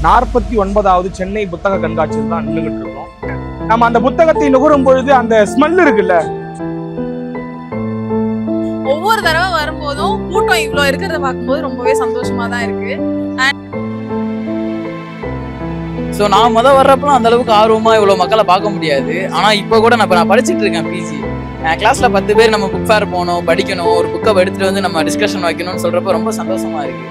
49வது சென்னை புத்தக கண்காட்சியில் தான் நின்றுகிட்டு இருக்கோம். நம்ம அந்த புத்தகத்தை நுகரும் பொழுது அந்த ஸ்மெல் இருக்குல்ல, ஒவ்வொரு தடவை வரும்போதும் கூட்டம் இவ்வளோ இருக்கிறத பார்க்கும்போது ரொம்பவே சந்தோஷமா தான் இருக்கு. ஸோ நான் வர்றப்பலாம் அந்த அளவுக்கு ஆர்வமா இவ்வளோ மக்களை பார்க்க முடியாது. ஆனால் இப்போ கூட நான் படிச்சுட்டு இருக்கேன் பிஜி. கிளாஸ்ல 10 பேர் நம்ம புக் ஃபேர் போகணும், படிக்கணும், ஒரு புக்கை எடுத்துட்டு வந்து நம்ம டிஸ்கஷன் வைக்கணும்னு சொல்றப்ப ரொம்ப சந்தோஷமா இருக்கு.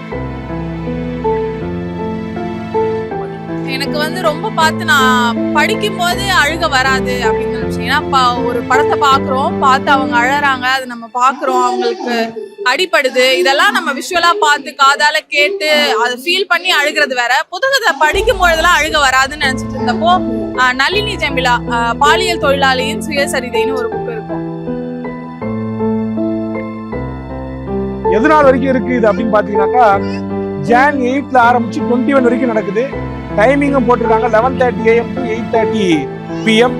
எனக்கு ரொம்ப பார்த்து நான் படிக்கும் போது அழுக வராது அப்படின்னு நினைச்சேன். ஏன்னா ஒரு படத்தை பார்த்து அவங்க அழறாங்க, அது நம்ம பார்க்குறோம், அவங்களுக்கு அடிப்படுது, இதெல்லாம் நம்ம விஷுவலா பார்த்து காதால கேட்டு அதை ஃபீல் பண்ணி அழுகிறது வேற. புத்தகத்தை படிக்கும் பொழுதெல்லாம் அழுக வராதுன்னு நினைச்சிட்டு இருந்தப்போ நளினி ஜெமிலா பாலியல் தொழிலாளியின் சுயசரிதைன்னு ஒரு புக் இருக்கும். எதனால் வரைக்கும் இருக்கு இது அப்படின்னு பாத்தீங்கன்னாக்கா, ஜான் 8ல ஆரம்பிச்சு 21 வரைக்கும் நடக்குது. டைமிங்கும் போட்டிருக்காங்க 11:30 AM to 8:30 PM.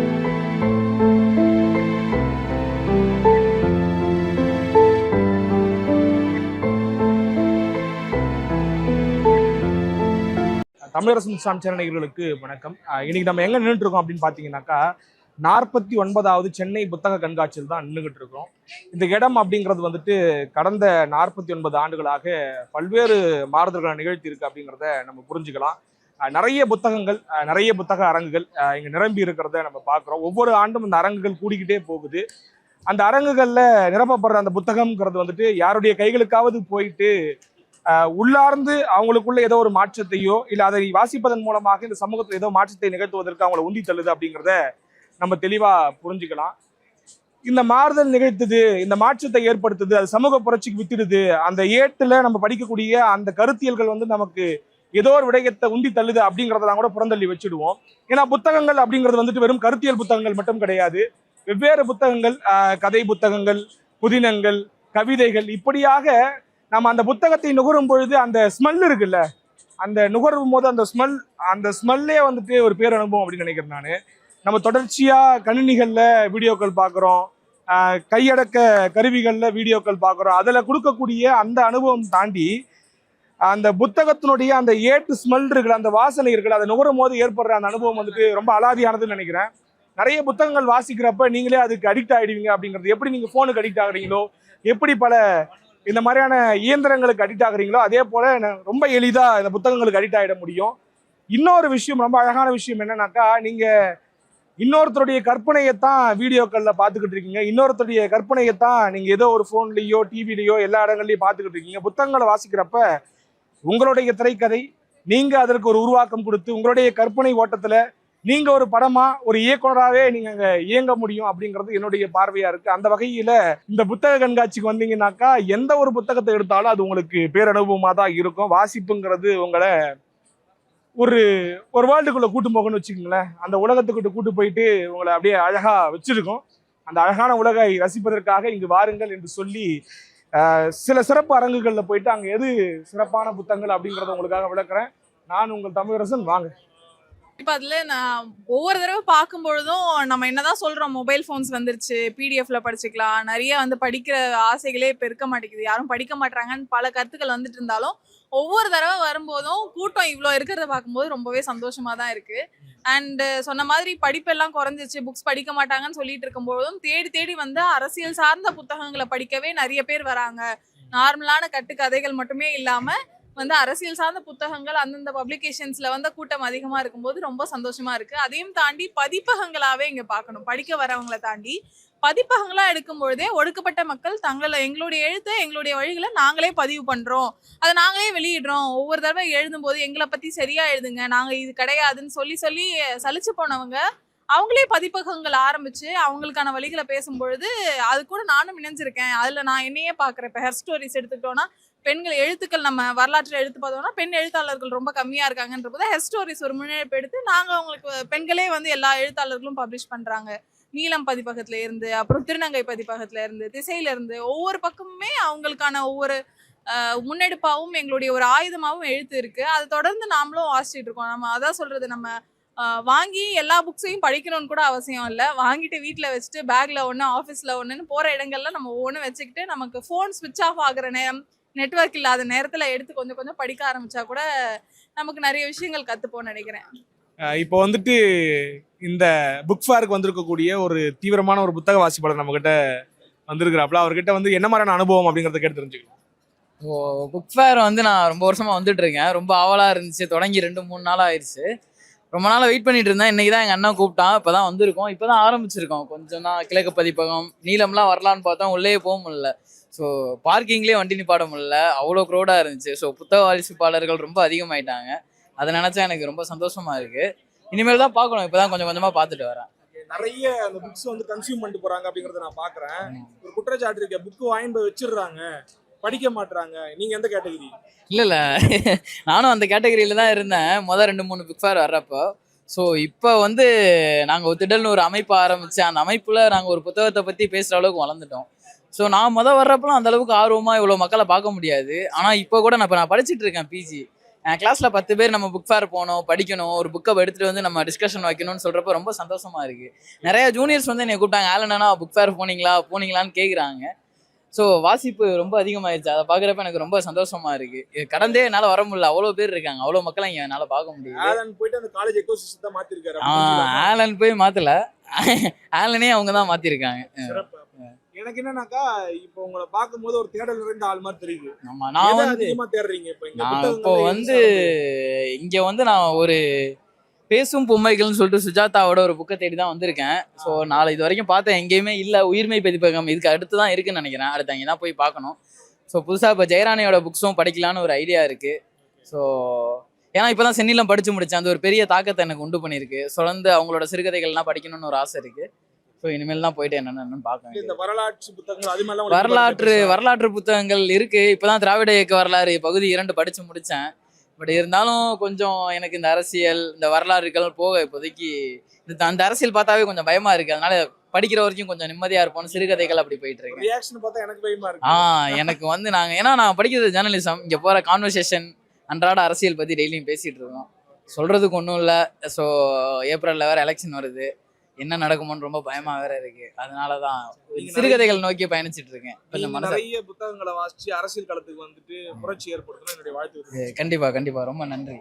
Tamilarasan channel நேயர்களுக்கு வணக்கம். இன்னைக்கு நம்ம எங்க நின்றுட்டு இருக்கோம் அப்படின்னு பாத்தீங்கன்னாக்கா, 49வது சென்னை புத்தக கண்காட்சியில் தான் நின்றுகிட்டு இருக்கோம். இந்த இடம் அப்படிங்கிறது கடந்த 49 ஆண்டுகளாக பல்வேறு மாறுதல்களை நிகழ்த்தி இருக்கு அப்படிங்கிறத நம்ம புரிஞ்சுக்கலாம். நிறைய புத்தகங்கள், நிறைய புத்தக அரங்குகள் இங்க நிரம்பி இருக்கிறத நம்ம பார்க்குறோம். ஒவ்வொரு ஆண்டும் இந்த அரங்குகள் கூடிக்கிட்டே போகுது. அந்த அரங்குகள்ல நிரப்பப்படுற அந்த புத்தகம்ங்கிறது யாருடைய கைகளுக்காவது போயிட்டு உள்ளார்ந்து அவங்களுக்குள்ள ஏதோ ஒரு மாற்றத்தையோ இல்லை அதை வாசிப்பதன் மூலமாக இந்த சமூகத்தில் ஏதோ மாற்றத்தை நிகழ்த்துவதற்கு அவங்களை உந்தி தள்ளுது அப்படிங்கிறத நம்ம தெளிவா புரிஞ்சுக்கலாம். இந்த மாறுதல் நிகழ்த்துது, இந்த மாற்றத்தை ஏற்படுத்துது, அது சமூக புரட்சிக்கு வித்துடுது. அந்த ஏட்டுல நம்ம படிக்கக்கூடிய அந்த கருத்தியல்கள் நமக்கு ஏதோ ஒரு விடயத்தை உந்தி தள்ளுது அப்படிங்கிறதெல்லாம் கூட புறந்தள்ளி வச்சுடுவோம். ஏன்னா புத்தகங்கள் அப்படிங்கிறது வெறும் கருத்தியல் புத்தகங்கள் மட்டும் கிடையாது. வெவ்வேறு புத்தகங்கள், கதை புத்தகங்கள், புதினங்கள், கவிதைகள், இப்படியாக நம்ம அந்த புத்தகத்தை நுகரும் பொழுது அந்த ஸ்மெல் இருக்குல்ல, அந்த நுகரும் போது அந்த ஸ்மெல்லே ஒரு பேர் அனுபவம் அப்படின்னு நினைக்கிறேன் நான். நம்ம தொடர்ச்சியா கணினிகள்ல வீடியோக்கள் பார்க்குறோம், கையடக்க கருவிகள்ல வீடியோக்கள் பார்க்குறோம். அதில் கொடுக்கக்கூடிய அந்த அனுபவம் தாண்டி அந்த புத்தகத்தினுடைய அந்த ஏட்டு ஸ்மெல் இருக்குல்ல, அந்த வாசனை இருக்குல்ல, அதை நுகரும் போது ஏற்படுற அந்த அனுபவம் ரொம்ப அலாதியானதுன்னு நினைக்கிறேன். நிறைய புத்தகங்கள் வாசிக்கிறப்ப நீங்களே அதுக்கு அடிக்ட் ஆகிடுவீங்க அப்படிங்கிறது. எப்படி நீங்க ஃபோனுக்கு அடிக்ட் ஆகுறீங்களோ, எப்படி பல இந்த மாதிரியான இயந்திரங்களுக்கு அடிக்ட் ஆகுறீங்களோ, அதே போல ரொம்ப எளிதா இந்த புத்தகங்களுக்கு அடிக்ட் ஆகிட முடியும். இன்னொரு விஷயம், ரொம்ப அழகான விஷயம் என்னன்னாக்கா, நீங்க இன்னொருத்தருடைய கற்பனையைத்தான் வீடியோக்கள்ல பார்த்துக்கிட்டு இருக்கீங்க, இன்னொருத்தருடைய கற்பனையைத்தான் நீங்க ஏதோ ஒரு ஃபோன்லயோ டிவிலையோ எல்லா இடங்கள்லயும் பார்த்துக்கிட்டு இருக்கீங்க. புத்தகங்களை வாசிக்கிறப்ப உங்களுடைய திரைக்கதை, நீங்க அதற்கு ஒரு உருவாக்கம் கொடுத்து உங்களுடைய கற்பனை ஓட்டத்துல நீங்க ஒரு படமா, ஒரு இயக்குனராகவே நீங்க அங்க இயங்க முடியும் அப்படிங்கிறது என்னுடைய பார்வையா இருக்கு. அந்த வகையில இந்த புத்தக கண்காட்சிக்கு வந்தீங்கன்னாக்கா, எந்த ஒரு புத்தகத்தை எடுத்தாலும் அது உங்களுக்கு பேரனுபவமா தான் இருக்கும். வாசிப்புங்கிறது உங்களை ஒரு வேர்ல்டுக்குள்ள கூட்டு போகணும்னு வச்சுக்கோங்களேன். அந்த உலகத்துக்கிட்ட கூட்டு போயிட்டு உங்களை அப்படியே அழகா வச்சிருக்கோம். அந்த அழகான உலகை ரசிப்பதற்காக இங்கு வாருங்கள் என்று சொல்லி சில சிறப்பு அரங்குகள்ல போயிட்டு அங்க எது சிறப்பான புத்தகங்கள் அப்படிங்கிறத உங்களுக்காக விளக்குறேன். நான் உங்கள் தமிழரசன், வாங்க. இப்போ அதில் நான் ஒவ்வொரு தடவை பார்க்கும்பொழுதும் நம்ம என்னதான் சொல்கிறோம், மொபைல் ஃபோன்ஸ் வந்துருச்சு, பிடிஎஃப்ல படிச்சுக்கலாம், நிறைய படிக்கிற ஆசைகளே இப்போ இருக்க மாட்டேங்குது, யாரும் படிக்க மாட்டாங்கன்னு பல கருத்துக்கள் வந்துட்டு இருந்தாலும் ஒவ்வொரு தடவை வரும்போதும் கூட்டம் இவ்வளோ இருக்கிறத பார்க்கும்போது ரொம்பவே சந்தோஷமாக தான் இருக்குது. அண்டு சொன்ன மாதிரி படிப்பெல்லாம் குறைஞ்சிச்சு, புக்ஸ் படிக்க மாட்டாங்கன்னு சொல்லிட்டு இருக்கும்போதும் தேடி தேடி அரசியல் சார்ந்த புத்தகங்களை படிக்கவே நிறைய பேர் வராங்க. நார்மலான கட்டுக்கதைகள் மட்டுமே இல்லாமல் அரசியல் சார்ந்த புத்தகங்கள் அந்தந்த பப்ளிகேஷன்ஸ்ல கூட்டம் அதிகமா இருக்கும்போது ரொம்ப சந்தோஷமா இருக்கு. அதையும் தாண்டி பதிப்பகங்களாவே இங்க பார்க்கணும். படிக்க வரவங்களை தாண்டி பதிப்பகங்களா எடுக்கும் பொழுதே ஒடுக்கப்பட்ட மக்கள் எங்களுடைய எழுத்தை, எங்களுடைய வழிகளை நாங்களே பதிவு பண்றோம், அதை நாங்களே வெளியிடுறோம், ஒவ்வொரு தடவை எழுதும் போது எங்களை பத்தி சரியா எழுதுங்க, நாங்க இது கிடையாதுன்னு சொல்லி சொல்லி சலிச்சு போனவங்க அவங்களே பதிப்பகங்கள் ஆரம்பிச்சு அவங்களுக்கான வழிகளை பேசும்பொழுது அது கூட நானும் இணைஞ்சிருக்கேன். அதுல நான் என்னையே பாக்குறேன். இப்போ ஹெர் ஸ்டோரிஸ் எடுத்துக்கிட்டோம்னா, பெண்கள் எழுத்துக்கள் நம்ம வரலாற்றில் எடுத்து பார்த்தோம்னா பெண் எழுத்தாளர்கள் ரொம்ப கம்மியா இருக்காங்கன்ற போது ஹெர் ஸ்டோரிஸ் ஒரு முன்னெடுப்பு எடுத்து நாங்க அவங்களுக்கு பெண்களே எல்லா எழுத்தாளர்களும் பப்ளிஷ் பண்றாங்க. நீலம் பதிப்பகத்துல இருந்து, அப்புறம் திருநங்கை பதிப்பகத்துல இருந்து, திசையில இருந்து, ஒவ்வொரு பக்கமுமே அவங்களுக்கான ஒவ்வொரு முன்னெடுப்பாவும் எங்களுடைய ஒரு ஆயுதமாகவும் எழுத்து இருக்கு. அதை தொடர்ந்து நாமளும் வாசிச்சுட்டு இருக்கோம். நம்ம அதான் சொல்றது, நம்ம வாங்கி எல்லா புக்ஸையும் படிக்கணும்னு கூட அவசியம் இல்லை. வாங்கிட்டு வீட்டில் வச்சுட்டு பேக்ல ஒன்று, ஆஃபீஸில் ஒன்றுன்னு போகிற இடங்கள்ல நம்ம ஒவ்வொன்று வச்சுக்கிட்டு நமக்கு ஃபோன் ஸ்விட்ச் ஆஃப் ஆகுற நேரம், நெட்வொர்க் இல்லாத நேரத்தில் எடுத்து கொஞ்சம் கொஞ்சம் படிக்க ஆரம்பிச்சா கூட நமக்கு நிறைய விஷயங்கள் கத்துப்போம்னு நினைக்கிறேன். இப்போ வந்துட்டு இந்த புக் ஃபேருக்கு வந்திருக்கக்கூடிய ஒரு தீவிரமான ஒரு புத்தக வாசிப்பாளர் நம்ம கிட்ட வந்திருக்கிறாப்புல. அவர்கிட்ட வந்து என்ன மாதிரியான அனுபவம் அப்படிங்கறத கேட்டு தெரிஞ்சுக்கலாம். ஸோ புக் ஃபேர் வந்து நான் ரொம்ப வருஷமா வந்துட்டு இருக்கேன். ரொம்ப ஆவலாக இருந்துச்சு. தொடங்கி 2-3 நாள் ஆயிடுச்சு. ரொம்ப நாளாக வெயிட் பண்ணிட்டு இருந்தேன். இன்னைக்கு தான் எங்கள் அண்ணன் கூப்பிட்டான். இப்போ தான் வந்திருக்கோம். இப்போ தான் ஆரம்பிச்சிருக்கோம். கொஞ்சம் தான் கிழக்கு பதிப்பகம் நீளம்லாம் வரலான்னு பார்த்தோம். உள்ளே போக முடியல. ஸோ பார்க்கிங்லேயே வண்டி நிப்பாட முடியல. அவ்வளோ க்ரௌடாக இருந்துச்சு. ஸோ புத்தக வாசிப்பாளர்கள் ரொம்ப அதிகமாயிட்டாங்க. அதை நினச்சா எனக்கு ரொம்ப சந்தோஷமா இருக்கு. இனிமேல் தான் பார்க்கணும். இப்போ தான் கொஞ்சம் கொஞ்சமாக பார்த்துட்டு வரேன். நிறைய அந்த புக்ஸ் வந்து கன்சியூம் பண்ணிட்டு போறாங்க அப்படிங்கறத நான் பாக்குறேன். ஒரு குற்றச்சாட்டு இருக்கு, புக் வாங்கி போய் வச்சிடுறாங்க, படிக்க மாட்டாங்க. நீங்க எந்த கேட்டகரி? இல்லை நானும் அந்த கேட்டகரியில் தான் இருந்தேன் மொதல் 2-3 புக் ஃபேர் வர்றப்போ. ஸோ இப்போ வந்து நாங்கள் திடல்னு ஒரு அமைப்பு ஆரம்பித்து அந்த அமைப்பில் நாங்கள் ஒரு புத்தகத்தை பற்றி பேசுகிற அளவுக்கு வளர்ந்துட்டோம். ஸோ நான் வர்றப்பலாம் அந்த அளவுக்கு ஆர்வமாக இவ்வளோ மக்களை பார்க்க முடியாது. ஆனால் இப்போ கூட நான் படிச்சுட்டு இருக்கேன் பிஜி. என் கிளாஸில் 10 பேர் நம்ம புக் ஃபேர் போகணும், படிக்கணும், ஒரு புக்கை எடுத்துகிட்டு வந்து நம்ம டிஸ்கஷன் வைக்கணும்னு சொல்கிறப்ப ரொம்ப சந்தோஷமாக இருக்குது. நிறைய ஜூனியர்ஸ் வந்து என்னை கூப்பிட்டாங்க, ஆலனா புக் ஃபேர் போனீங்களான்னு கேட்குறாங்க. ஸோ வாசிப்பு ரொம்ப அதிகமாகிடுச்சு. அதை பார்க்குறப்ப எனக்கு ரொம்ப சந்தோஷமா இருக்கு. கடந்தே என்னால் வர முடியல. அவ்வளோ பேர் இருக்காங்க, அவ்வளோ மக்களை இங்கே என்னால் பார்க்க முடியும். ஆலன் போயிட்டு அந்த காலேஜ் எக்கோசிஸ்டத்தை மாத்திருக்காரு. ஆலன் போய் மாற்றல, ஆலனே அவங்க தான் மாற்றிருக்காங்க. எனக்கு என்னன்னாக்கா, இப்போ உங்களை பார்க்கும்போது ஒரு தேடல் நிறைந்த ஆள் மாதிரி தெரியுது. ஆமா, நான் வந்து அதிகமா தேடுறீங்க இப்போ வந்து இங்கே வந்து நான் ஒரு பேசும் பொம்மைகள்னு சொல்லிட்டு சுஜாதாவோட ஒரு புக்கை தேடி தான் வந்திருக்கேன். ஸோ நாளை இது வரைக்கும் பார்த்தேன், எங்கேயுமே இல்லை. உயிர்மை பதிப்பகம் இதுக்கு அடுத்து தான் இருக்குன்னு நினைக்கிறேன். அடுத்து அங்கே தான் போய் பார்க்கணும். ஸோ புதுசாக இப்போ ஜெயராணியோட புக்ஸும் படிக்கலான்னு ஒரு ஐடியா இருக்குது. ஸோ ஏன்னா இப்போ தான் சென்னிலம் படித்து முடித்தேன். அது ஒரு பெரிய தாக்கத்தை எனக்கு உண்டு பண்ணியிருக்கு. தொடர்ந்து அவங்களோட சிறுகதைகள்லாம் படிக்கணும்னு ஒரு ஆசை இருக்குது. ஸோ இனிமேல் தான் போயிட்டு என்னென்னு பார்க்கணும். இந்த வரலாற்று புத்தகங்கள் அது மாதிரிலாம் வரலாற்று புத்தகங்கள் இருக்குது. இப்போ தான் திராவிட இயக்க வரலாறு பகுதி 2 படித்து முடித்தேன். பட் இருந்தாலும் கொஞ்சம் எனக்கு இந்த அரசியல், இந்த வரலாறுகள் போக இப்போதைக்கு அந்த அரசியல் பார்த்தாவே கொஞ்சம் பயமா இருக்கு. அதனால படிக்கிற வரைக்கும் கொஞ்சம் நிம்மதியா இருப்போம். சிறுகதைகள் அப்படி போயிட்டு இருக்கு. ரியாக்ஷன் பார்த்தா எனக்கு பயமா இருக்கு. எனக்கு வந்து ஏன்னா நான் படிக்கிறது ஜேர்னலிசம். இங்க போற கான்வர்சேஷன் அன்றாட அரசியல் பத்தி டெய்லியும் பேசிட்டு இருக்கோம். சொல்றதுக்கு ஒன்றும் இல்லை. ஸோ ஏப்ரல்ல வேற எலெக்ஷன் வருது, என்ன நடக்குமோன்னு ரொம்ப பயமா வேற இருக்கு. அதனாலதான் சிறுகதைகள் நோக்கி பயணிச்சிட்டு இருக்கேன். கொஞ்சம் நிறைய புத்தகங்களை வாசிச்சு அரசியல் களத்துக்கு வந்துட்டு புரட்சி ஏற்படுத்தணும் என்னுடைய வாழ்த்து. கண்டிப்பா ரொம்ப நன்றி.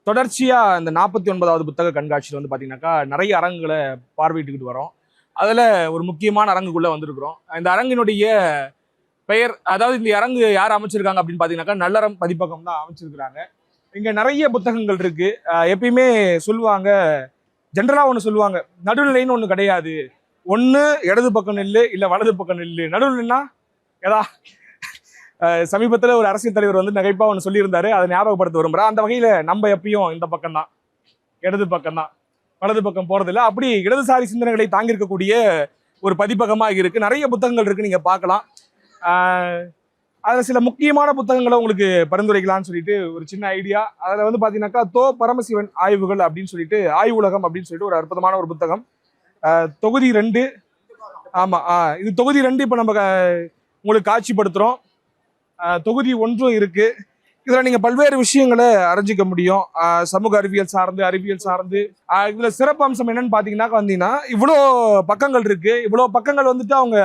தொடர்ச்சியா இந்த 49வது புத்தக கண்காட்சியில் வந்து பாத்தீங்கன்னாக்கா நிறைய அரங்குகளை பார்வையிட்டுக்கிட்டு வரோம். அதுல ஒரு முக்கியமான அரங்குக்குள்ள வந்திருக்கிறோம். இந்த அரங்கினுடைய பெயர், அதாவது இந்த அரங்கு யார் அமைச்சிருக்காங்க அப்படின்னு பாத்தீங்கன்னாக்கா நல்லறம் பதிப்பகம் தான் அமைச்சிருக்கிறாங்க. இங்க நிறைய புத்தகங்கள் இருக்கு. எப்பயுமே சொல்லுவாங்க, ஜென்ரலா ஒன்று சொல்லுவாங்க, நடுநிலைன்னு ஒன்று கிடையாது. ஒன்று இடது பக்கம் நெல்லு, இல்லை வலது பக்கம் நெல்லு. நடுநிலைன்னா ஏதா சமீபத்தில் ஒரு அரசியல் தலைவர் வந்து நகைப்பா ஒன்று சொல்லியிருந்தாரு, அதை ஞாபகப்படுத்த விரும்புகிறேன். அந்த வகையில் நம்ம எப்பயும் இந்த பக்கம் தான், இடது பக்கம் தான், வலது பக்கம் போகிறதில்ல. அப்படி இடதுசாரி சிந்தனைகளை தாங்கியிருக்கக்கூடிய ஒரு பதிப்பகமாக இருக்குது. நிறைய புத்தகங்கள் இருக்குது, நீங்கள் பார்க்கலாம். அதில் சில முக்கியமான புத்தகங்களை உங்களுக்கு பரிந்துரைக்கலாம்னு சொல்லிட்டு ஒரு சின்ன ஐடியா. அதில் வந்து பார்த்தீங்கன்னாக்கா பரமசிவன் ஆய்வுகள் அப்படின்னு சொல்லிட்டு, ஆய்வு உலகம் அப்படின்னு சொல்லிட்டு ஒரு அற்புதமான ஒரு புத்தகம். தொகுதி 2. ஆமாம், இது தொகுதி 2 இப்போ நம்ம உங்களுக்கு காட்சிப்படுத்துகிறோம். தொகுதி 1 இருக்குது. இதில் நீங்கள் பல்வேறு விஷயங்களை அறிஞ்சிக்க முடியும். சமூக அறிவியல் சார்ந்து, அறிவியல் சார்ந்து. இதில் சிறப்பு அம்சம் என்னன்னு பார்த்தீங்கன்னாக்கா வந்தீங்கன்னா, இவ்வளோ பக்கங்கள் இருக்குது. இவ்வளோ பக்கங்கள் வந்துட்டு அவங்க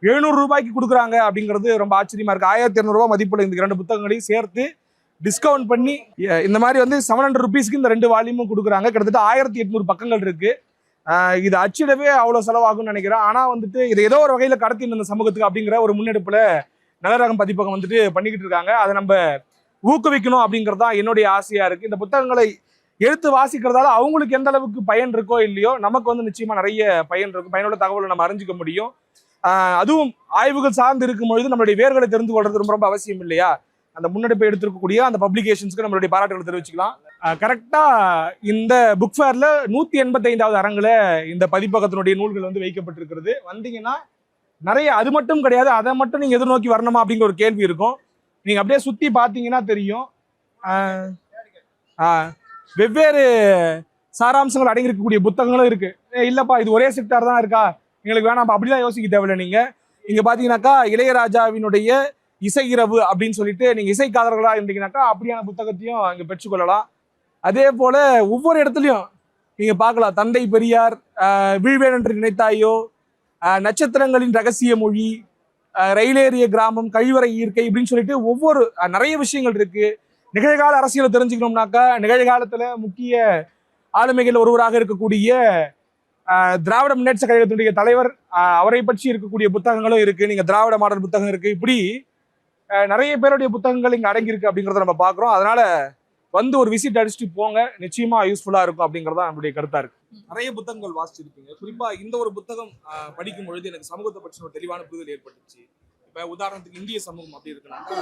700 ரூபாய்க்கு கொடுக்குறாங்க அப்படிங்கிறது ரொம்ப ஆச்சரியமா இருக்கு. 1200 ரூபாய் மதிப்புள்ள இந்த 2 புத்தகங்களையும் சேர்த்து டிஸ்கவுண்ட் பண்ணி இந்த மாதிரி வந்து 700 ருபீஸ்க்கு இந்த 2 வால்யூமும் கொடுக்குறாங்க. கிட்டத்தட்ட 1800 பக்கங்கள் இருக்கு. இது அச்சிடவே அவ்வளோ செலவாகும்னு நினைக்கிறேன். ஆனால் வந்துட்டு இதை ஏதோ ஒரு வகையில் கடத்தி இந்த சமூகத்துக்கு அப்படிங்கிற ஒரு முன்னெடுப்பில் நல்லரகம் பதிப்பகம் வந்துட்டு பண்ணிக்கிட்டு இருக்காங்க. அதை நம்ம ஊக்குவிக்கணும் அப்படிங்கிறது தான் என்னுடைய ஆசையா இருக்கு. இந்த புத்தகங்களை எடுத்து வாசிக்கிறதால அவங்களுக்கு எந்த அளவுக்கு பயன் இருக்கோ இல்லையோ, நமக்கு வந்து நிச்சயமா நிறைய பயன் இருக்கும். பயனுள்ள தகவலை நம்ம அறிஞ்சிக்க முடியும். அதுவும் ஆய்வுகள் சார்ந்து இருக்கும் பொழுது நம்மளுடைய வேர்களை தெரிந்து கொள்றது ரொம்ப ரொம்ப அவசியம் இல்லையா? அந்த முன்னெடுப்பை எடுத்திருக்கக்கூடிய அந்த பப்ளிகேஷன்ஸ்க்கு நம்மளுடைய பாராட்டுகளை தெரிவிச்சுக்கலாம். கரெக்டா இந்த புக் ஃபேர்ல 185வது அரங்குல இந்த பதிப்பகத்தினுடைய நூல்கள் வந்து வைக்கப்பட்டிருக்கிறது. வந்தீங்கன்னா நிறைய, அது மட்டும் கிடையாது, அதை மட்டும் நீங்க எதிர்நோக்கி வரணுமா அப்படிங்கிற ஒரு கேள்வி இருக்கும். நீங்க அப்படியே சுத்தி பார்த்தீங்கன்னா தெரியும். வெவ்வேறு சாராம்சங்கள் அடங்கியிருக்கக்கூடிய புத்தகங்களும் இருக்கு. இல்லப்பா இது ஒரே செக்டார் தான் இருக்கா, எங்களுக்கு வேணாம் அப்படிலாம் யோசிக்க தேவையில்லை. நீங்க இங்க பாத்தீங்கன்னாக்கா இளையராஜாவினுடைய இசை இரவு அப்படின்னு சொல்லிட்டு நீங்க இசைக்காரர்களா இருந்தீங்கன்னாக்கா அப்படியான புத்தகத்தையும் இங்க பெற்றுக்கொள்ளலாம். அதே போல ஒவ்வொரு இடத்துலையும் நீங்க பார்க்கலாம், தந்தை பெரியார், வீழ்வேன் என்று நினைத்தாயோ, நட்சத்திரங்களின் ரகசிய மொழி, ரயிலேறிய கிராமம், கழிவறை ஈர்க்கை இப்படின்னு சொல்லிட்டு ஒவ்வொரு நிறைய விஷயங்கள் இருக்கு. நிகழ்கால அரசியலை தெரிஞ்சுக்கணும்னாக்கா நிகழ்காலத்துல முக்கிய ஆளுமைகள் ஒருவராக இருக்கக்கூடிய திராவிட முன்னேற்ற கழகத்தினுடைய தலைவர் அவரை பற்றி இருக்கக்கூடிய புத்தகங்களும் இருக்கு. நீங்க திராவிட மாடல் புத்தகம் இருக்கு, இப்படி நிறைய பேருடைய புத்தகங்கள் இங்க அடங்கியிருக்கு அப்படிங்கிறத நம்ம பாக்குறோம். அதனால வந்து ஒரு விசிட் அடிச்சுட்டு போங்க, நிச்சயமா யூஸ்ஃபுல்லா இருக்கும் அப்படிங்கறத நம்மளுடைய கருத்தா இருக்கு. நிறைய புத்தகங்கள் வாசிச்சிருப்பீங்க. குறிப்பா இந்த ஒரு புத்தகம் படிக்கும் பொழுது எனக்கு சமூகத்தை பற்றி ஒரு தெளிவான புரிதல் ஏற்பட்டுச்சு. இப்ப உதாரணத்துக்கு இந்திய சமூகம் அப்படி இருக்குனாக்கா,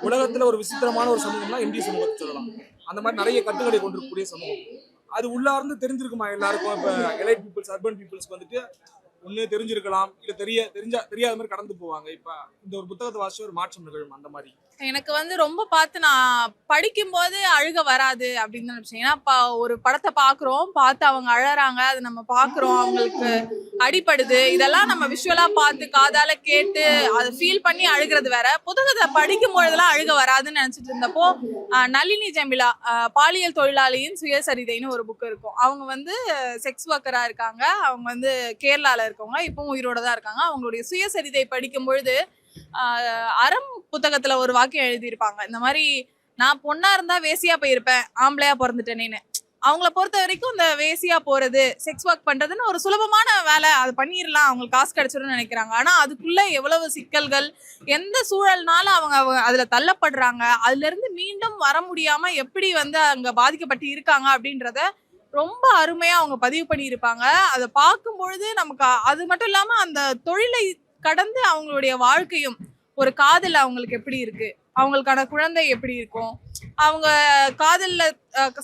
உலகத்துல ஒரு விசித்திரமான ஒரு சமூகம்னா இந்திய சமூகத்தை சொல்லலாம். அந்த மாதிரி நிறைய கட்டுகளை கொண்டிருக்கக்கூடிய சமூகம். அது உள்ளார்ந்து தெரிஞ்சிருக்குமா எல்லாருக்கும்? இப்ப எலைட் பீப்புள்ஸ், அர்பன் பீப்புள்ஸ்க்கு வந்துட்டு ஒண்ணு தெரிஞ்சிருக்கலாம், இல்ல தெரியாத மாதிரி கடந்து போவாங்க. இப்ப இந்த ஒரு புத்தகத்தை வாசிச்சு ஒரு மாற்றம் நிகழும் அந்த மாதிரி. எனக்கு வந்து ரொம்ப பார்த்து நான் படிக்கும்போது அழுக வராது அப்படின்னு தான் நினைச்சேன். ஏன்னா ஒரு படத்தை பார்த்து அவங்க அழறாங்க, அது நம்ம பார்க்குறோம், அவங்களுக்கு அடிப்படுது, இதெல்லாம் நம்ம விஷுவலா பார்த்து காதால கேட்டு அதை ஃபீல் பண்ணி அழுகிறது வேற. புத்தகத்தை படிக்கும் பொழுதெல்லாம் அழுக வராதுன்னு நினைச்சிட்டு இருந்தப்போ நளினி ஜெமிலா பாலியல் தொழிலாளியின் சுயசரிதைன்னு ஒரு புக் இருக்கும். அவங்க வந்து செக்ஸ் ஒர்க்கரா இருக்காங்க, அவங்க வந்து கேரளால இருக்கவங்க, இப்பவும் உயிரோட தான் இருக்காங்க. அவங்களுடைய சுயசரிதை படிக்கும் பொழுது அறம் புத்தகத்துல ஒரு வாக்கியம் எழுதியிருப்பாங்க, இந்த மாதிரி நான் பொண்ணா இருந்தா வேசியா போயிருப்பேன், ஆம்பளையா பிறந்துட்டேனேன்னு. அவங்கள பொறுத்த வரைக்கும் இந்த வேசியா போறது, செக்ஸ் ஒர்க் பண்றதுன்னு ஒரு சுலபமான வேலை, அது பண்ணிடலாம், அவங்களுக்கு காசு கிடைச்சிரும்னு நினைக்கிறாங்க. ஆனா அதுக்குள்ள எவ்வளவு சிக்கல்கள், எந்த சூழல்னால அவங்க அதுல தள்ளப்படுறாங்க, அதுல இருந்து மீண்டும் வர முடியாம எப்படி வந்து அங்க பாதிக்கப்பட்டு இருக்காங்க அப்படின்றத ரொம்ப அருமையா அவங்க பதிவு பண்ணியிருப்பாங்க. அதை பார்க்கும் பொழுது நமக்கு அது மட்டும் இல்லாம அந்த தொழிலை கடந்து அவங்களுடைய வாழ்க்கையும், ஒரு காதல் அவங்களுக்கு எப்படி இருக்கு, அவங்களுக்கான குழந்தை எப்படி இருக்கும், அவங்க காதல்ல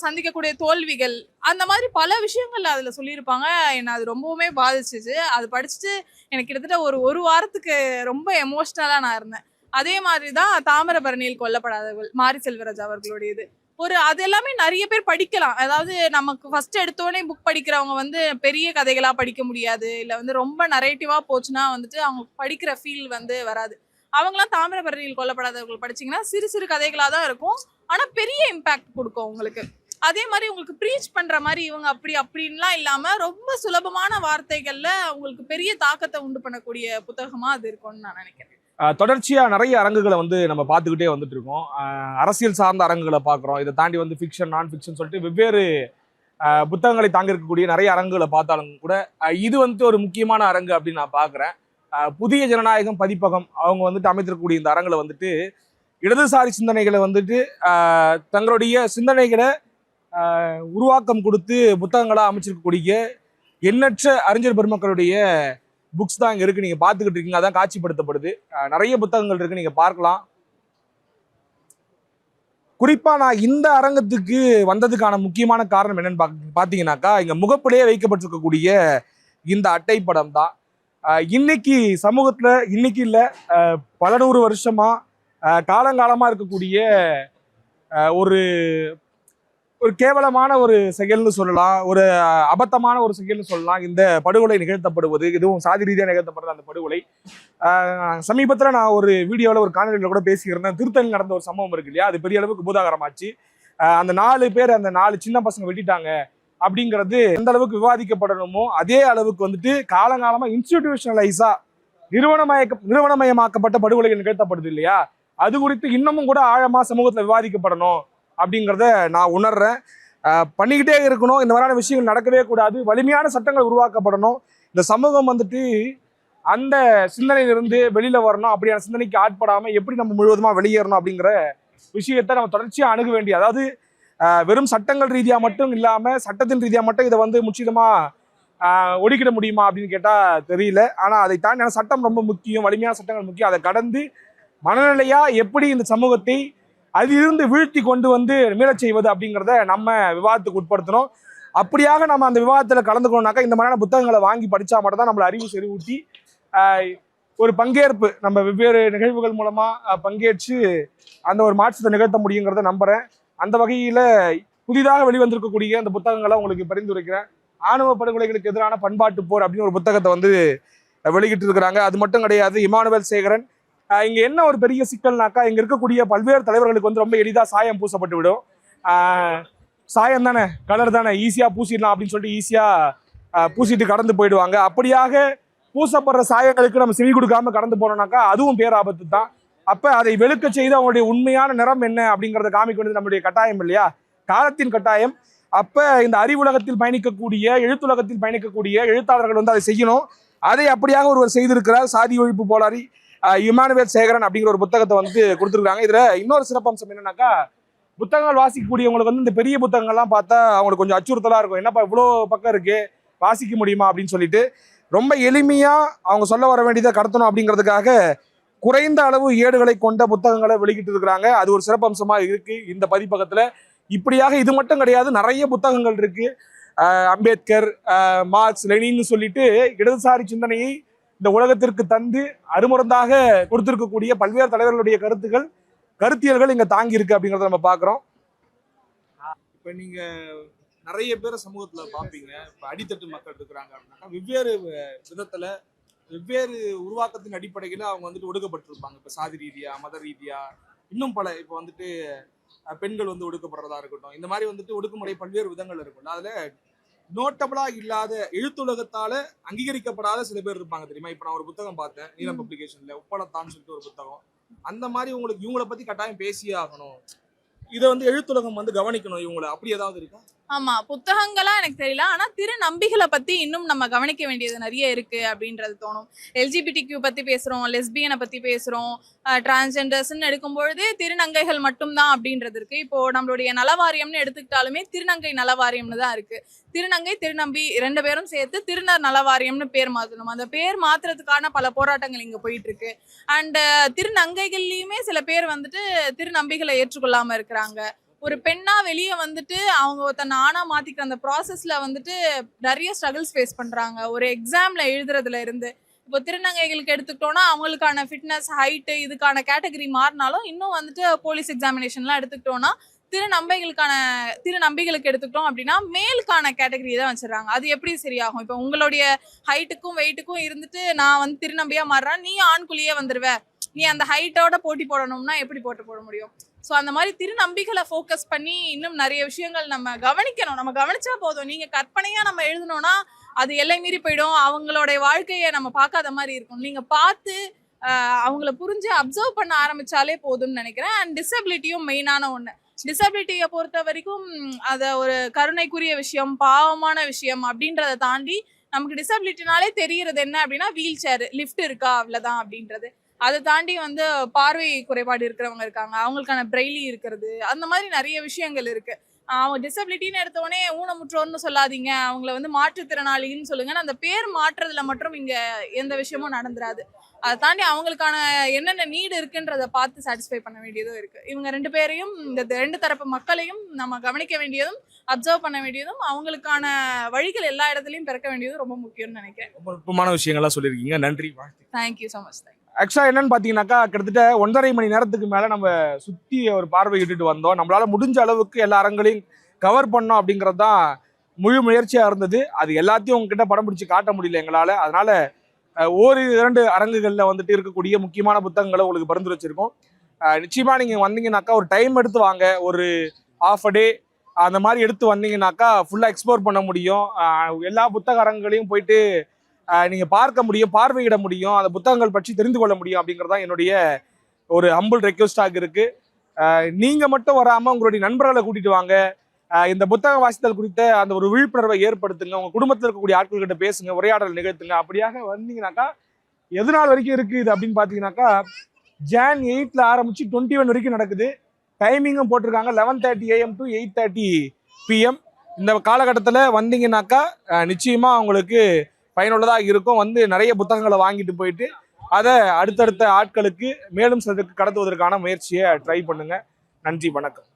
சந்திக்கக்கூடிய தோல்விகள், அந்த மாதிரி பல விஷயங்கள் அதுல சொல்லியிருப்பாங்க. என்ன அது ரொம்பவுமே பாதிச்சிச்சு. அது படிச்சுட்டு எனக்கு கிட்டத்தட்ட ஒரு வாரத்துக்கு ரொம்ப எமோஷ்னலா நான் இருந்தேன். அதே மாதிரிதான் தாமிரபரணியில் கொல்லப்படாதவர்கள் மாரி செல்வராஜ் அவர்களுடையது. அது எல்லாமே நிறைய பேர் படிக்கலாம். அதாவது நமக்கு ஃபர்ஸ்ட் எடுத்தோடனே புக் படிக்கிறவங்க வந்து பெரிய கதைகளா படிக்க முடியாது, இல்ல வந்து ரொம்ப நரேட்டிவா போச்சுன்னா வந்துட்டு அவங்க படிக்கிற ஃபீல் வந்து வராது. அவங்களாம் தாமிரபரணியில் கொல்லப்படாதவர்கள் படிச்சீங்கன்னா சிறு சிறு கதைகளா தான் இருக்கும், ஆனா பெரிய இம்பாக்ட் கொடுக்கும் உங்களுக்கு. அதே மாதிரி உங்களுக்கு ப்ரீச் பண்ற மாதிரி இவங்க அப்படின்லாம் இல்லாம ரொம்ப சுலபமான வார்த்தைகள்ல உங்களுக்கு பெரிய தாக்கத்தை உண்டு பண்ணக்கூடிய புத்தகமா அது இருக்கும்னு நான் நினைக்கிறேன். தொடர்ச்சியா நிறைய அரங்குகளை வந்து நம்ம பார்த்துக்கிட்டே வந்துட்டு இருக்கோம். அரசியல் சார்ந்த அரங்குகளை பார்க்குறோம். இதை தாண்டி வந்து ஃபிக்ஷன், நான் ஃபிக்ஷன் சொல்லிட்டு வெவ்வேறு புத்தகங்களை தாங்கி இருக்கக்கூடிய நிறைய அரங்குகளை பார்த்தாலும் கூட இது வந்து ஒரு முக்கியமான அரங்கு அப்படின்னு நான் பார்க்குறேன். புதிய ஜனநாயகம் பதிப்பகம் அவங்க வந்துட்டு அமைத்திருக்கக்கூடிய இந்த அரங்குல வந்துட்டு இடதுசாரி சிந்தனைகளை வந்துட்டு தங்களுடைய சிந்தனைகளை உருவாக்கம் கொடுத்து புத்தகங்களாக அமைச்சிருக்கக்கூடிய எண்ணற்ற அறிஞர் பெருமக்களுடைய புக்ஸ் தான் இங்கே இருக்குது. நீங்கள் பார்த்துக்கிட்டு இருக்கீங்க, அதான் காட்சிப்படுத்தப்படுது. நிறைய புத்தகங்கள் இருக்குது, நீங்கள் பார்க்கலாம். குறிப்பாக நான் இந்த அரங்கத்துக்கு வந்ததுக்கான முக்கியமான காரணம் என்னன்னு பார்த்தீங்கன்னாக்கா, இங்கே முகப்பிலேயே வைக்கப்பட்டிருக்கக்கூடிய இந்த அட்டைப்படம் தான். இன்னைக்கு சமூகத்தில் இன்னைக்கு இல்லை, பல நூறு வருஷமாக காலங்காலமாக இருக்கக்கூடிய ஒரு ஒரு கேவலமான ஒரு செயல்னு சொல்லலாம், ஒரு அபத்தமான ஒரு செயல்னு சொல்லலாம் இந்த படுகொலை நிகழ்த்தப்படுவது. இதுவும் சாதி ரீதியாக நிகழ்த்தப்படுற அந்த படுகொலை. சமீபத்தில் நான் ஒரு வீடியோவில் ஒரு காணொலியில் கூட பேசியிருந்தேன். திருத்தணியில் நடந்த ஒரு சம்பவம் இருக்கு இல்லையா, அது பெரிய அளவுக்கு பூதாகரமாச்சு. அந்த 4 பேர், அந்த 4 சின்ன பசங்க வெட்டிட்டாங்க அப்படிங்கிறது எந்த அளவுக்கு விவாதிக்கப்படணுமோ அதே அளவுக்கு வந்துட்டு காலங்காலமாக இன்ஸ்டிடியூஷனலைஸா நிறுவனமயமாக்கப்பட்ட படுகொலைகள் நிகழ்த்தப்படுது இல்லையா, அது குறித்து இன்னமும் கூட ஆழமாக சமூகத்தில் விவாதிக்கப்படணும் அப்படிங்கிறத நான் உணர்றேன். பண்ணிக்கிட்டே இருக்கணும். இந்த மாதிரியான விஷயங்கள் நடக்கவே கூடாது. வலிமையான சட்டங்கள் உருவாக்கப்படணும். இந்த சமூகம் வந்துட்டு அந்த சிந்தனையிலிருந்து வெளியில வரணும். அப்படியான சிந்தனைக்கு ஆட்படாமல் எப்படி நம்ம முழுவதுமாக வெளியேறணும் அப்படிங்கிற விஷயத்தை நம்ம தொடர்ச்சியாக அணுக வேண்டிய, அதாவது வெறும் சட்டங்கள் ரீதியாக மட்டும் இல்லாமல் சட்டத்தின் ரீதியாக மட்டும் இதை வந்து முற்றிலுமாக ஒடுக்கிட முடியுமா அப்படின்னு கேட்டால் தெரியல. ஆனால் அதை தாண்டி சட்டம் ரொம்ப முக்கியம், வலிமையான சட்டங்கள் முக்கியம். அதை கடந்து மனநிலையாக எப்படி இந்த சமூகத்தை அதிலிருந்து வீழ்த்தி கொண்டு வந்து மீளச் செய்வது அப்படிங்கிறத நம்ம விவாதத்துக்கு உட்படுத்தணும். அப்படியாக நம்ம அந்த விவாதத்தில் கலந்துக்கணும்னாக்கா இந்த மாதிரியான புத்தகங்களை வாங்கி படித்தா மட்டும் தான் நம்மளை அறிவு செறிவூட்டி ஒரு பங்கேற்பு, நம்ம வெவ்வேறு நிகழ்வுகள் மூலமாக பங்கேற்று அந்த ஒரு மாற்றத்தை நிகழ்த்த முடியுங்கிறத நம்புகிறேன். அந்த வகையில் புதிதாக வெளிவந்திருக்கக்கூடிய அந்த புத்தகங்களை உங்களுக்கு பரிந்துரைக்கிறேன். ஆணவ படுகொலைகளுக்கு எதிரான பண்பாட்டு போர் அப்படின்னு ஒரு புத்தகத்தை வந்து வெளியிட்டு இருக்கிறாங்க. அது மட்டும் கிடையாது, இமானுவேல் சேகரன். இங்க என்ன ஒரு பெரிய சிக்கல்னாக்கா, இங்க இருக்கக்கூடிய பல்வேறு தலைவர்களுக்கு வந்து ரொம்ப எளிதா சாயம் பூசப்பட்டு விடும். சாயம் தானே, கலர் தானே, ஈஸியா பூசிடலாம் அப்படின்னு சொல்லிட்டு ஈஸியா பூசிட்டு கடந்து போயிடுவாங்க. அப்படியாக பூசப்படுற சாயங்களுக்கு நம்ம செவி கொடுக்காம கடந்து போனோம்னாக்கா அதுவும் பேராபத்து தான். அப்ப அதை வெளுக்க செய்து அவங்களுடைய உண்மையான நிறம் என்ன அப்படிங்கிறத காமிக்க வேண்டியது நம்முடைய கட்டாயம் இல்லையா, காலத்தின் கட்டாயம். அப்ப இந்த அறிவுலகத்தில் பயணிக்கக்கூடிய, எழுத்துலகத்தில் பயணிக்கக்கூடிய எழுத்தாளர்கள் வந்து அதை செய்யணும். அதை அப்படியாக ஒருவர் செய்திருக்கிறார். சாதி ஒழிப்பு போராளி இமானுவேல் சேகரன் அப்படிங்கிற ஒரு புத்தகத்தை வந்து கொடுத்துருக்காங்க. இதுல இன்னொரு சிறப்பம்சம் என்னன்னாக்கா, புத்தகங்கள் வாசிக்கக்கூடியவங்களுக்கு வந்து இந்த பெரிய புத்தகங்கள்லாம் பார்த்தா அவங்களுக்கு கொஞ்சம் அச்சுறுத்தலா இருக்கும். என்னப்பா இவ்வளோ பக்கம் இருக்கு, வாசிக்க முடியுமா அப்படின்னு சொல்லிட்டு ரொம்ப எளிமையா அவங்க சொல்ல வர வேண்டியதை கடத்தணும் அப்படிங்கிறதுக்காக குறைந்த அளவு ஏடுகளை கொண்ட புத்தகங்களை வெளியிட்டு இருக்கிறாங்க. அது ஒரு சிறப்பம்சமா இருக்கு இந்த பதிப்பகத்துல. இப்படியாக இது மட்டும் கிடையாது, நிறைய புத்தகங்கள் இருக்கு. அம்பேத்கர், மார்க்ஸ், லெனின்னு சொல்லிட்டு இடதுசாரி சிந்தனையை இந்த உலகத்திற்கு தந்து அருமருந்தாக கொடுத்திருக்கக்கூடிய பல்வேறு தலைவர்களுடைய கருத்தியல்கள் இங்க தாங்கி இருக்கு அப்படிங்கிறத நம்ம பாக்குறோம். இப்ப நீங்க நிறைய பேரை சமூகத்துல பாப்பீங்க. இப்ப அடித்தட்டு மக்கள் இருக்கிறாங்க அப்படின்னா வெவ்வேறு விதத்துல வெவ்வேறு உருவாக்கத்தின் அடிப்படையில அவங்க வந்துட்டு ஒடுக்கப்பட்டிருப்பாங்க. இப்ப சாதி ரீதியா, மத ரீதியா, இன்னும் பல. இப்ப வந்துட்டு பெண்கள் வந்து ஒடுக்கப்படுறதா இருக்கட்டும், இந்த மாதிரி வந்துட்டு ஒடுக்குமுறை பல்வேறு விதங்கள் இருக்கும்ல. அதுல நோட்டபிளா இல்லாத, எழுத்துலகத்தால அங்கீகரிக்கப்படாத சில பேர் இருப்பாங்க தெரியுமா. இப்ப நான் ஒரு புத்தகம் பார்த்தேன் நீலம் பப்ளிகேஷன்ல, உப்பளத்தான்னு சொல்லிட்டு ஒரு புத்தகம். அந்த மாதிரி உங்களுக்கு இவங்களை பத்தி கட்டாயம் பேசியே ஆகணும், இதை வந்து எழுத்துலகம் வந்து கவனிக்கணும் இவங்களை, அப்படி ஏதாவது இருக்கா? ஆமா, புத்தகங்களா எனக்கு தெரியல. ஆனா திருநம்பிகளை பத்தி இன்னும் நம்ம கவனிக்க வேண்டியது நிறைய இருக்கு அப்படின்றது தோணும். எல்ஜிபிடிக்யூ பத்தி பேசுறோம், லெஸ்பியனை பத்தி பேசுறோம், டிரான்ஸ்ஜெண்டர்ஸ்ன்னு எடுக்கும்பொழுது திருநங்கைகள் மட்டும்தான் அப்படின்றது இருக்கு. இப்போ நம்மளுடைய நலவாரியம்னு எடுத்துக்கிட்டாலுமே திருநங்கை நலவாரியம்னு தான் இருக்கு. திருநங்கை, திருநம்பி 2 பேரும் சேர்த்து திருநர் நலவாரியம்னு பேர் மாற்றணும். அந்த பேர் மாத்துறதுக்கான பல போராட்டங்கள் இங்க போயிட்டு இருக்கு. அண்ட் திருநங்கைகள்லயுமே சில பேர் வந்துட்டு திருநம்பிகளை ஏற்றுக்கொள்ளாம இருக்கிறாங்க. ஒரு பெண்ணா வெளியே வந்துட்டு அவங்க தன்னை ஆணா மாத்திக்கிற அந்த ப்ராசஸ்ல வந்துட்டு நிறைய ஸ்ட்ரகிள்ஸ் ஃபேஸ் பண்றாங்க. ஒரு எக்ஸாம்ல எழுதுறதுல இருந்து இப்போ திருநங்கைகளுக்கு எடுத்துக்கிட்டோம்னா அவங்களுக்கான ஃபிட்னஸ், ஹைட்டு, இதுக்கான கேட்டகரி மாறினாலும் இன்னும் வந்துட்டு போலீஸ் எக்ஸாமினேஷன்லாம் எடுத்துக்கிட்டோம்னா திருநம்பிகளுக்கு எடுத்துக்கிட்டோம் அப்படின்னா மேலுக்கான கேட்டகரி தான் வச்சிடறாங்க. அது எப்படி சரியாகும்? இப்போ உங்களுடைய ஹைட்டுக்கும் வெயிட்டுக்கும் இருந்துட்டு நான் வந்து திருநம்பியா மாறுறேன், நீ ஆண்குழியே வந்துருவ, நீ அந்த ஹைட்டோட போட்டி போடணும்னா எப்படி போட முடியும்? ஸோ அந்த மாதிரி திருநம்பிகளை ஃபோக்கஸ் பண்ணி இன்னும் நிறைய விஷயங்கள் நம்ம கவனிக்கணும். நம்ம கவனிச்சா போதும். நீங்க கற்பனையா நம்ம எழுதணும்னா அது எல்லை மீறி போயிடும். அவங்களுடைய வாழ்க்கையை நம்ம பார்க்காத மாதிரி இருக்கும். நீங்க பார்த்து அவங்கள புரிஞ்சு அப்சர்வ் பண்ண ஆரம்பிச்சாலே போதும்னு நினைக்கிறேன். அண்ட் டிசபிலிட்டியும் மெயினான ஒன்று. டிசபிலிட்டியை பொறுத்த வரைக்கும் அதை ஒரு கருணைக்குரிய விஷயம், பாவமான விஷயம் அப்படின்றத தாண்டி நமக்கு டிசபிலிட்டினாலே தெரிகிறது என்ன அப்படின்னா வீல் சேர், லிஃப்ட் இருக்கா, அவ்வளோதான் அப்படின்றது. அதை தாண்டி வந்து பார்வை குறைபாடு இருக்கிறவங்க இருக்காங்க, அவங்களுக்கான பிரெய்லி இருக்கிறது, அந்த மாதிரி நிறைய விஷயங்கள் இருக்கு. அவங்க டிசபிலிட்டின்னு எடுத்தோடனே ஊனமுற்றோர்னு சொல்லாதீங்க, அவங்கள வந்து மாற்றுத்திறனாளின்னு சொல்லுங்க. அந்த பேர் மாற்றுறதுல மட்டும் இங்க எந்த விஷயமும் நடந்துராது. அதை தாண்டி அவங்களுக்கான என்னென்ன நீடு இருக்குன்றதை பார்த்து சாட்டிஸ்ஃபை பண்ண வேண்டியதும் இருக்கு. இவங்க 2 பேரையும், இந்த 2 தரப்பு மக்களையும் நம்ம கவனிக்க வேண்டியதும் அப்சர்வ் பண்ண வேண்டியதும் அவங்களுக்கான வழிகள் எல்லா இடத்துலையும் பிறக்க வேண்டியதும் ரொம்ப முக்கியம்னு நினைக்கிறேன். ரொம்ப நுட்பமான விஷயங்கள்லாம் சொல்லியிருக்கீங்க, நன்றி. Thank you so much. ஆக்சுவலா என்னன்னு பாத்தீங்கன்னாக்கா, கிட்டத்தட்ட 1.5 மணி நேரத்துக்கு மேல நம்ம சுத்தி ஒரு பார்வையிட்டு வந்தோம். நம்மளால முடிஞ்ச அளவுக்கு எல்லா அரங்களையும் கவர் பண்ணோம் அப்படிங்கிறது தான் முழு முயற்சியா இருந்தது. அது எல்லாத்தையும் உங்ககிட்ட படம் பிடிச்சு காட்ட முடியல எங்களால. அதனால 1-2 அரங்குகள்ல வந்துட்டு இருக்கக்கூடிய முக்கியமான புத்தகங்களை உங்களுக்கு பரிந்துரைச்சிருக்கோம். நிச்சயமா நீங்க வந்தீங்கன்னாக்கா ஒரு டைம் எடுத்து வாங்க, ஒரு ½ டே அந்த மாதிரி எடுத்து வந்தீங்கன்னாக்கா ஃபுல்லா எக்ஸ்ப்ளோர் பண்ண முடியும். எல்லா புத்தக அரங்குகளையும் போயிட்டு நீங்க பார்க்க முடியும், பார்வையிட முடியும், அந்த புத்தகங்கள் பற்றி தெரிந்து கொள்ள முடியும் அப்படிங்கிறது தான் என்னுடைய ஒரு ஹம்பிள் ரெக்வெஸ்டாக இருக்கு. நீங்க மட்டும் வராம உங்களுடைய நண்பர்களை கூட்டிட்டு வாங்க. இந்த புத்தக வாசித்தல் குறித்த அந்த ஒரு விழிப்புணர்வை ஏற்படுத்துங்க. உங்க குடும்பத்தில் இருக்கக்கூடிய ஆட்கள் கிட்ட பேசுங்க, உரையாடல் நிகழ்த்துங்க. அப்படியாக வந்தீங்கன்னாக்கா எது நாள் வரைக்கும் இருக்கு இது அப்படின்னு பாத்தீங்கன்னாக்கா, Jan 8 ஆரம்பிச்சு 21 வரைக்கும் நடக்குது. டைமிங்கும் போட்டிருக்காங்க 11:30 AM to 8:30 PM. இந்த காலகட்டத்தில் வந்தீங்கன்னாக்கா நிச்சயமா உங்களுக்கு பயனுள்ளதாக இருக்கும். வந்து நிறைய புத்தகங்களை வாங்கிட்டு போயிட்டு அதை அடுத்தடுத்த ஆட்களுக்கு மேலும் சிலருக்கு கடத்துவதற்கான முயற்சியை ட்ரை பண்ணுங்க. நன்றி, வணக்கம்.